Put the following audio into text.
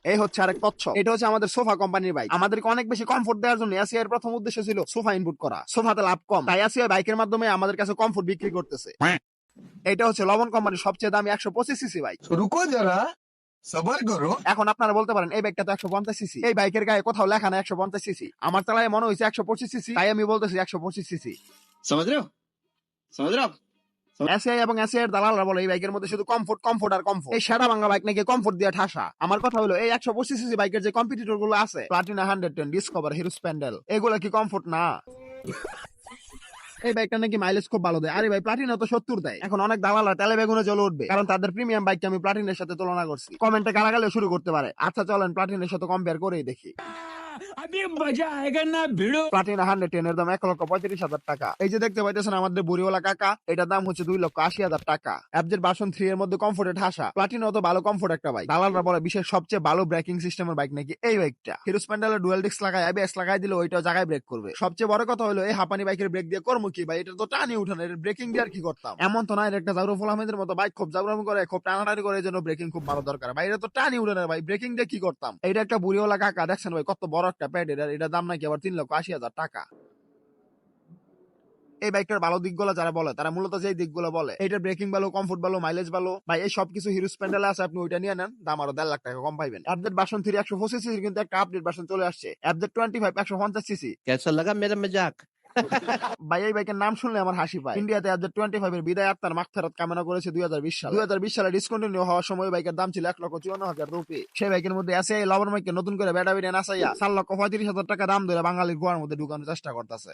এই হচ্ছে আরেক তথ্য। এটা হচ্ছে আমাদের সোফা কোম্পানির বাইক। আমাদেরকে অনেক বেশি কমফোর্ট দেওয়ার জন্য এসিআই এর প্রথম উদ্দেশ্য ছিল সোফা ইনপুট করা, সোফাতে লাভ কম, তাই এসিআই বাইকের মাধ্যমে আমাদের কাছে কমফোর্ট বিক্রি করতেছে। এটা হচ্ছে লবণ কোম্পানির সবচেয়ে দামি 125 সিসি বাইক। तो रुको जरा, सबर करो। এখন আপনারা বলতে পারেন এই বাইকটা তো 150 সিসি, এই বাইকের গায়ে কোথাও লেখা না 150 সিসি। আমার চালায় মনে হয়েছে 125 সিসি, তাই আমি বলতেছি 125 সিসি। समझ रहे हो समझ रहे हो आप? এসিআই এবং এসিআই এর দালালরা বলে এই বাইকের মধ্যে শুধু কমফোর্ট কমফোর্ট আর কমফোর্ট। এই সাদা বাংলা বাইক নাকি কমফোর্ট দিয়ে ঠাসা। আমার কথা হলো এই 125 সিসি বাইকের যে কম্পিটিটর গুলো আছে, প্লাটিনা 110, ডিসকভার, হিরো স্প্যান্ডেল, এগুলা কি কমফোর্ট না? এই বাইকটা নাকি মাইলেজ খুব ভালো দেয়। আরে ভাই, প্লাটিনা তো 70 দেয়। এখন অনেক দালালরা তেলে বেগুনে জ্বলে উঠবে, কারণ তাদের প্রিমিয়াম বাইককে আমি প্লাটিনের সাথে তুলনা করছি। কমেন্টে গালাগালি শুরু করতে পারে। আচ্ছা চলেন প্লাটিনের সাথে কম্পেয়ার করেই দেখি। अभी मजा आएगा ना भिड़ो। প্লাটিনা 110 এর দাম 1,35,000 টাকা। এই যে দেখতে পাইতেছেন আমাদের বুড়িওয়ালা কাকা, এটার দাম হচ্ছে 2,80,000 টাকা। এফজেড ভার্সন 3 এর মধ্যে কমফোর্টে ঠাসা। প্লাটিনা তো ভালো কমফোর্ট একটা বাইক। দালালরা বলে বিশ্বের সবচেয়ে ভালো ব্রেকিং সিস্টেমের বাইক নাকি এই বাইকটা। হিরো স্প্যান্ডেলের ডুয়াল ডিস্ক লাগায় ABS লাগাই দিলে ওইটাও জায়গায় ব্রেক করবে। সবচেয়ে বড় কথা হলো এই হাপানি বাইকের ব্রেক দিয়ে কর্ম কি ভাই? এটা তো টানি উঠানো, এর ব্রেকিং দিয়ে আর কি করতাম? এমন তো না এর একটা জাউরুল আহমেদের মতো বাইক খুব জাউরামি করে, খুব টানাটানি করে, এই জন্য ব্রেকিং খুব ভালো দরকার ভাই। এটা তো টানি উঠানো ভাই, ব্রেকিং দিয়ে কি করতাম? এটা একটা বুড়িওয়ালা কাকা, দেখছেন ভাই কত বড় একটা প্যাড, এটা দাম নাকি আবার 3,80,000 টাকা। এই বাইকটার ভালো দিকগুলো যারা বলে তারা মূলত যে দিকগুলো বলে, এটার ব্রেকিং ভালো, কমফোর্ট ভালো, মাইলেজ ভালো, ভাই এই সবকিছু হিরো স্প্যান্ডেলে আছে। আপনি ওইটা নিয়ে নেন, দাম আরো 1.5 লাখ টাকা কম পাইবেন। এফজেড ভার্সন 3 125 সিসি কিন্তু একটা আপডেট ভার্সন চলে আসছে, এফজেড 25 150 সিসি। कैसा लगा मेरा मजाक? ভাই এই বাইকের নাম শুনলে আমার হাসি পায়। ইন্ডিয়াতে এফজেড 25 এর বিদায় আত্মার মাগফিরাত কামনা করেছে 2020 সালে। 2020 সালে ডিসকন্টিনিউ হওয়ার সময় বাইকের দাম ছিল 1,54,000 রুপি। সেই বাইকের মধ্যে এসিআই লবণ মাইকে নতুন করে ব্যাটারি নাসাইয়া 4,35,000 টাকা দাম ধরে বাঙালির গোয়ার মধ্যে ঢুকানোর চেষ্টা করতেছে।